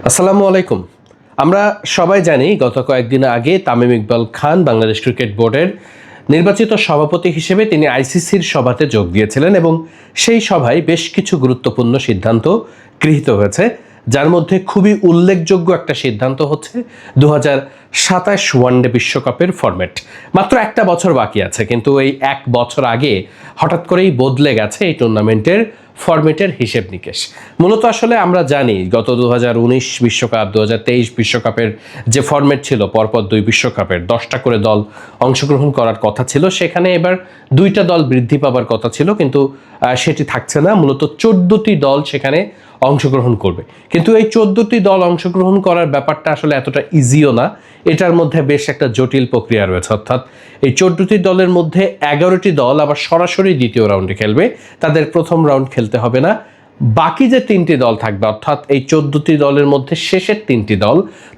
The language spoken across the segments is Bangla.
আসসালামু আলাইকুম। আমরা সবাই জানি গত কয়েকদিন আগে তামিম ইকবাল খান বাংলাদেশ ক্রিকেট বোর্ডের নির্বাচিত সভাপতি হিসেবে তিনি আইসিসির সভাতে যোগ দিয়েছিলেন এবং সেই সভায় বেশ কিছু গুরুত্বপূর্ণ সিদ্ধান্ত গৃহীত হয়েছে, যার মধ্যে খুবই উল্লেখযোগ্য একটা সিদ্ধান্ত হচ্ছে 2027 ওয়ানডে বিশ্বকাপের ফরম্যাট। মাত্র একটা বছর বাকি আছে, কিন্তু এই এক বছর আগে হঠাৎ করেই বদলে গেছে এই টুর্নামেন্টের ফরম্যাটের হিসেব নিকেশ। মূলত আসলে আমরা জানি গত 2019 বিশ্বকাপ 2023 বিশ্বকাপের যে ফরম্যাট ছিল, পরপর দুই বিশ্বকাপের 10টা করে দল অংশগ্রহণ করার কথা ছিল, সেখানে এবার 2টা দল বৃদ্ধি পাবার কথা ছিল, কিন্তু সেটি থাকছে না। মূলত 14টি দল সেখানে অংশগ্রহণ করবে, কিন্তু এই 14টি দল অংশগ্রহণ করার ব্যাপারটা আসলে এতটা ইজিও না। এটার মধ্যে বেশ একটা জটিল প্রক্রিয়া রয়েছে, অর্থাৎ এই 14টি দলের মধ্যে 11টি দল আবার সরাসরি দ্বিতীয় রাউন্ডে খেলবে, তাদের প্রথম রাউন্ড খেলতে হবে না। বাকি যে 3টি দল থাকবে, অর্থাৎ এই 14টি দলের মধ্যে শেষের 3টি দল,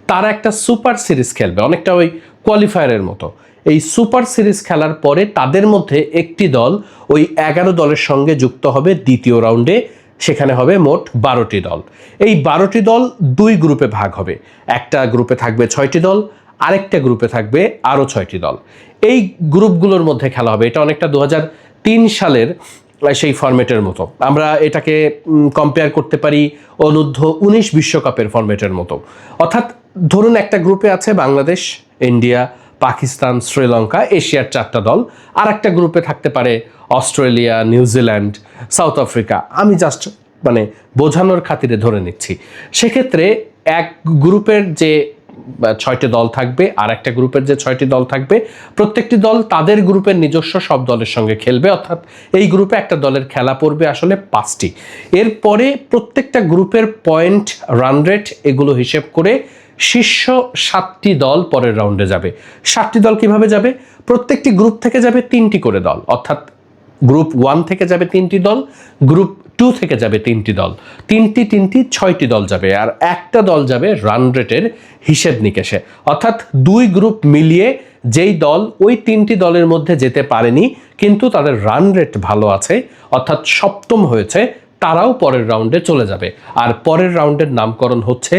তারা একটা সুপার সিরিজ খেলবে, অনেকটা ওই কোয়ালিফায়ারের মতো। এই সুপার সিরিজ খেলার পরে তাদের মধ্যে একটি দল ওই 11 দলের সঙ্গে যুক্ত হবে দ্বিতীয় রাউন্ডে, সেখানে হবে মোট 12টি দল। এই 12টি দল দুই গ্রুপে ভাগ হবে, একটা গ্রুপে থাকবে 6টি দল, আরেকটা গ্রুপে থাকবে আরও 6টি দল। এই গ্রুপগুলোর মধ্যে খেলা হবে। এটা অনেকটা 2003 সালের সেই ফরম্যাটের মতো। আমরা এটাকে কম্পেয়ার করতে পারি অনূর্ধ্ব-19 বিশ্বকাপের ফরম্যাটের মতো। অর্থাৎ ধরুন একটা গ্রুপে আছে বাংলাদেশ, ইন্ডিয়া, পাকিস্তান, শ্রীলঙ্কা, এশিয়ার 4টা দল, আর একটা গ্রুপে থাকতে পারে অস্ট্রেলিয়া, নিউজিল্যান্ড, সাউথ আফ্রিকা। আমি জাস্ট বোঝানোর খাতিরে ধরে নিচ্ছি। সেক্ষেত্রে এক গ্রুপের যে 6টি দল থাকবে আর একটা গ্রুপের যে 6টি দল থাকবে, প্রত্যেকটি দল তাদের গ্রুপের নিজস্ব সব দলের সঙ্গে খেলবে, অর্থাৎ এই গ্রুপে একটা দলের খেলা পড়বে আসলে 5টি। এরপরে প্রত্যেকটা গ্রুপের পয়েন্ট, রান রেট এগুলো হিসেব করে শীর্ষ 7টি দল পরের রাউন্ডে যাবে। 7টি দল কিভাবে যাবে? প্রত্যেকটি গ্রুপ থেকে যাবে 3টি করে দল, অর্থাৎ গ্রুপ 1 থেকে যাবে 3টি দল, গ্রুপ 2 থেকে যাবে 3টি দল, 6টি দল যাবে, আর একটা দল যাবে রান রেটের হিসেব নিকেশে। অর্থাৎ দুই গ্রুপ মিলিয়ে যেই দল ওই 3টি দলের মধ্যে যেতে পারেনি কিন্তু তাদের রান রেট ভালো আছে, অর্থাৎ সপ্তম হয়েছে, তারাও পরের রাউন্ডে চলে যাবে। আর পরের রাউন্ডের নামকরণ হচ্ছে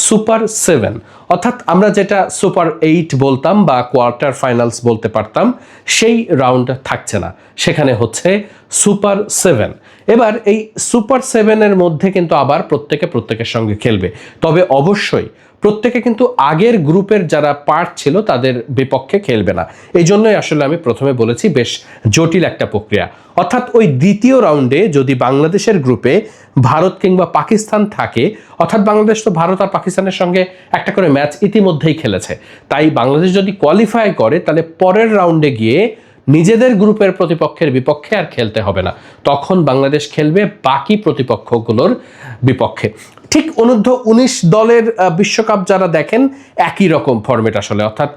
সুপার 7। অর্থাৎ আমরা যেটা সুপার 8 বলতাম বা কোয়ার্টার ফাইনালস বলতে পারতাম, সেই রাউন্ড থাকছে না, সেখানে হচ্ছে সুপার 7। এবার এই সুপার 7-এর মধ্যে কিন্তু আবার প্রত্যেকের সঙ্গে খেলবে, তবে অবশ্যই প্রত্যেকে কিন্তু আগের গ্রুপের যারা পার্ট ছিল তাদের বিপক্ষে খেলবে না। এই জন্যই আসলে আমি প্রথমে বলেছি বেশ জটিল একটা প্রক্রিয়া। অর্থাৎ ওই দ্বিতীয় রাউন্ডে যদি বাংলাদেশের গ্রুপে ভারত কিংবা পাকিস্তান থাকে, অর্থাৎ বাংলাদেশ তো ভারত আর পাকিস্তানের সঙ্গে একটা করে ম্যাচ ইতিমধ্যেই খেলেছে, তাই বাংলাদেশ যদি কোয়ালিফাই করে তাহলে পরের রাউন্ডে গিয়ে নিজেদের গ্রুপের প্রতিপক্ষের বিপক্ষে আর খেলতে হবে না, তখন বাংলাদেশ খেলবে বাকি প্রতিপক্ষগুলোর বিপক্ষে। ঠিক অনূর্ধ্ব-19 দলের বিশ্বকাপ যারা দেখেন একই রকম ফরম্যাট আসলে, অর্থাৎ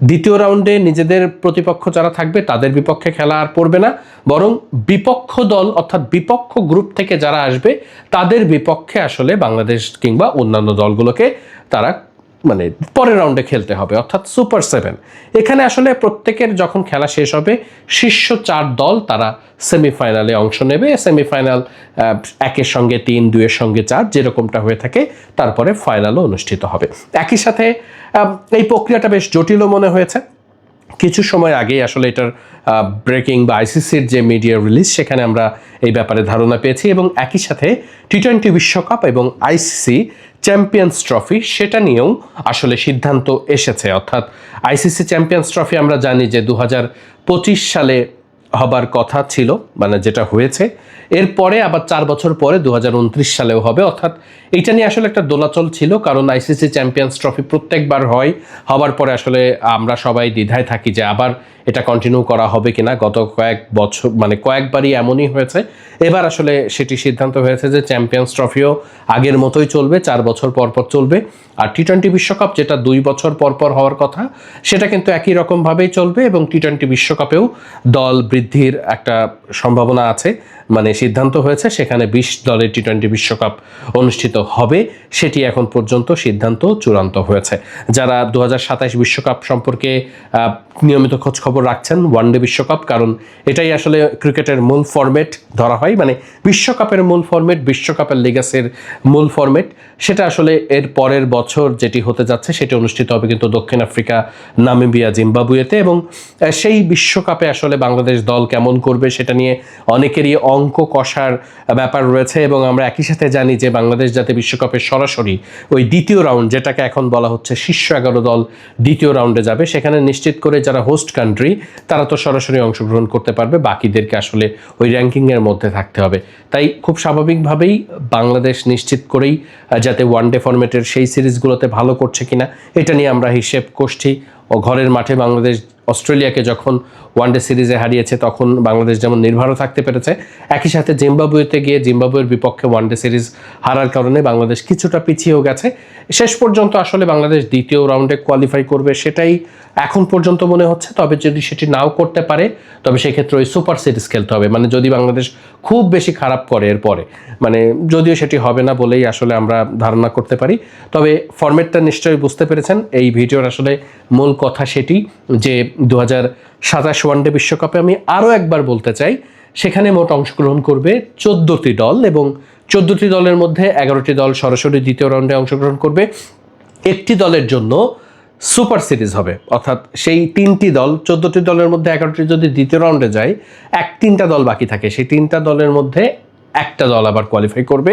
দ্বিতীয় রাউন্ডে নিজেদের প্রতিপক্ষ যারা থাকবে তাদের বিপক্ষে খেলা আর পড়বে না, বরং বিপক্ষ দল অর্থাৎ বিপক্ষ গ্রুপ থেকে যারা আসবে তাদের বিপক্ষে আসলে বাংলাদেশ কিংবা অন্যান্য দলগুলোকে তারা পরের রাউন্ডে খেলতে হবে, অর্থাৎ সুপার 7। এখানে আসলে প্রত্যেকের যখন খেলা শেষ হবে শীর্ষ 4 দল তারা সেমিফাইনালে অংশ নেবে। সেমিফাইনাল 1-এর সঙ্গে 3, 2-এর সঙ্গে 4 যেরকমটা হয়ে থাকে, তারপরে ফাইনালও অনুষ্ঠিত হবে। একই সাথে এই প্রক্রিয়াটা বেশ জটিলও মনে হয়েছে। কিছু সময় আগেই আসলে এটার ব্রেকিং বা আইসিসির যে মিডিয়া রিলিজ, সেখানে আমরা এই ব্যাপারে ধারণা পেয়েছি, এবং একই সাথে টি-20 বিশ্বকাপ এবং আইসিসি চ্যাম্পিয়ন্স ট্রফি সেটা নিয়েও আসলে সিদ্ধান্ত এসেছে। অর্থাৎ আইসিসি চ্যাম্পিয়ন্স ট্রফি আমরা জানি যে 2025 সালে হবার কথা ছিল, যেটা হয়েছে, এরপরে আবার 4 বছর পরে 2029 সালেও হবে। অর্থাৎ এইটা নিয়ে আসলে একটা দোলাচল ছিল, কারণ আইসিসি চ্যাম্পিয়ন্স ট্রফি প্রত্যেকবার হবার পরে আসলে আমরা সবাই দ্বিধায় থাকি যে আবার এটা কন্টিনিউ করা হবে কিনা। গত কয়েক বছর কয়েকবারই এমনই হয়েছে। এবার আসলে সেটি সিদ্ধান্ত হয়েছে যে চ্যাম্পিয়ন্স ট্রফিও আগের মতোই চলবে, 4 বছর পর পর চলবে। আর টি-20 বিশ্বকাপ যেটা 2 বছর পর পর হওয়ার কথা, সেটা কিন্তু একই রকমভাবেই চলবে, এবং টি-20 বিশ্বকাপেও দল বৃদ্ধির একটা সম্ভাবনা আছে, মানে সিদ্ধান্ত হয়েছে, সেখানে 20 দলের টি-20 বিশ্বকাপ অনুষ্ঠিত হবে, সেটি এখন পর্যন্ত সিদ্ধান্ত চূড়ান্ত হয়েছে। যারা 2027 বিশ্বকাপ সম্পর্কে নিয়মিত খোঁজ খবর রাখছেন, ওয়ানডে বিশ্বকাপ, কারণ এটাই আসলে ক্রিকেটের মূল ফরম্যাট ধরা হয়, মানে বিশ্বকাপের মূল ফরম্যাট, বিশ্বকাপের লিগ্যাসের মূল ফরম্যাট, সেটা আসলে এর পরের বছর যেটি হতে যাচ্ছে সেটি অনুষ্ঠিত হবে কিন্তু দক্ষিণ আফ্রিকা, নামিবিয়া, জিম্বাবুয়েতে। এবং সেই বিশ্বকাপে আসলে বাংলাদেশ দল কেমন করবে সেটা নিয়ে অনেকেরই অঙ্ক কষার ব্যাপার রয়েছে। এবং আমরা একই সাথে জানি যে বাংলাদেশ যাতে বিশ্বকাপে সরাসরি ওই দ্বিতীয় রাউন্ড, যেটাকে এখন বলা হচ্ছে শীর্ষ 11 দল দ্বিতীয় রাউন্ডে যাবে, সেখানে নিশ্চিত করে যারা হোস্ট কান্ট্রি তারা তো সরাসরি অংশগ্রহণ করতে পারবে, বাকিদেরকে আসলে ওই র্যাঙ্কিংয়ের মধ্যে থাকতে হবে। তাই খুব স্বাভাবিকভাবেই বাংলাদেশ নিশ্চিত করেই যাতে ওয়ানডে ফরম্যাটের সেই সিরিজগুলোতে ভালো করছে কিনা এটা নিয়ে আমরা হিসেব কষছি। ও ঘরের মাঠে বাংলাদেশ অস্ট্রেলিয়াকে যখন ওয়ানডে সিরিজে হারিয়েছে তখন বাংলাদেশ যেমন নির্ভরও থাকতে পেরেছে, একই সাথে জিম্বাবুয়েতে গিয়ে জিম্বাবুয়ের বিপক্ষে ওয়ানডে সিরিজ হারার কারণে বাংলাদেশ কিছুটা পিছিয়েও গেছে। শেষ পর্যন্ত আসলে বাংলাদেশ দ্বিতীয় রাউন্ডে কোয়ালিফাই করবে সেটাই এখন পর্যন্ত মনে হচ্ছে। তবে যদি সেটি নাও করতে পারে তবে সেক্ষেত্রে ওই সুপার সিরিজ খেলতে হবে, মানে যদি বাংলাদেশ খুব বেশি খারাপ করে এরপরে, মানে যদিও সেটি হবে না বলেই আসলে আমরা ধারণা করতে পারি। তবে ফরম্যাটটা নিশ্চয়ই বুঝতে পেরেছেন। এই ভিডিওর আসলে মূল কথা সেটি যে 2027 ওয়ানডে বিশ্বকাপে আমি আরও একবার বলতে চাই, সেখানে মোট অংশগ্রহণ করবে 14টি দল এবং 14টি দলের মধ্যে 11টি দল সরাসরি দ্বিতীয় রাউন্ডে অংশগ্রহণ করবে। একটি দলের জন্য সুপার সিরিজ হবে, অর্থাৎ সেই 3টি দল, 14টি দলের মধ্যে 11টি যদি দ্বিতীয় রাউন্ডে যায়, 3টা দল বাকি থাকে, সেই 3টা দলের মধ্যে একটা দল আবার কোয়ালিফাই করবে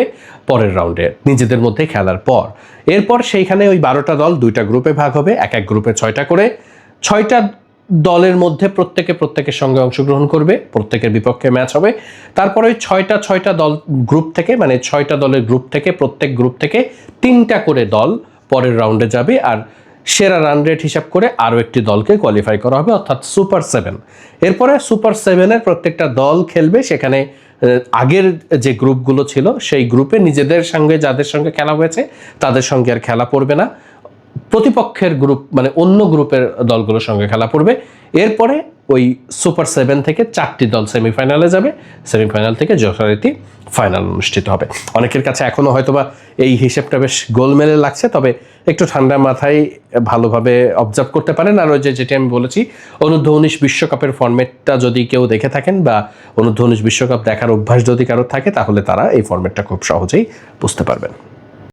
পরের রাউন্ডে নিজেদের মধ্যে খেলার পর। এরপর সেইখানে ওই 12টা দল 2টা গ্রুপে ভাগ হবে, এক এক গ্রুপে 6টা করে, 6টা দলের মধ্যে প্রত্যেকের সঙ্গে অংশগ্রহণ করবে, প্রত্যেকের বিপক্ষে ম্যাচ হবে। তারপরে ওই 6টা দল গ্রুপ থেকে, মানে 6টা দলের গ্রুপ থেকে, প্রত্যেক গ্রুপ থেকে 3টা করে দল পরের রাউন্ডে যাবে, আর সেরা রান রেট হিসাব করে আরও একটি দলকে কোয়ালিফাই করা হবে, অর্থাৎ সুপার 7। এরপরে সুপার 7-এর প্রত্যেকটা দল খেলবে, সেখানে আগের যে গ্রুপগুলো ছিল সেই গ্রুপে নিজেদের সঙ্গে যাদের সঙ্গে খেলা হয়েছে তাদের সঙ্গে আর খেলা পড়বে না, প্রতিপক্ষের গ্রুপ মানে অন্য গ্রুপের দলগুলোর সঙ্গে খেলা পড়বে। এরপরে ওই সুপার 7 থেকে 4টি দল সেমিফাইনালে যাবে, সেমিফাইনাল থেকে যথারীতি ফাইনাল অনুষ্ঠিত হবে। অনেকের কাছে এখনও হয়তোবা এই হিসেবটা বেশ গোলমেলে লাগছে, তবে একটু ঠান্ডা মাথায় ভালোভাবে অবজার্ভ করতে পারেন। আর ওই যেটি আমি বলেছি, অনূর্ধ্ব 19 বিশ্বকাপের ফরম্যাটটা যদি কেউ দেখে থাকেন বা অনূর্ধ্ব 19 বিশ্বকাপ দেখার অভ্যাস যদি কারোর থাকে তাহলে তারা এই ফরম্যাটটা খুব সহজেই বুঝতে পারবেন।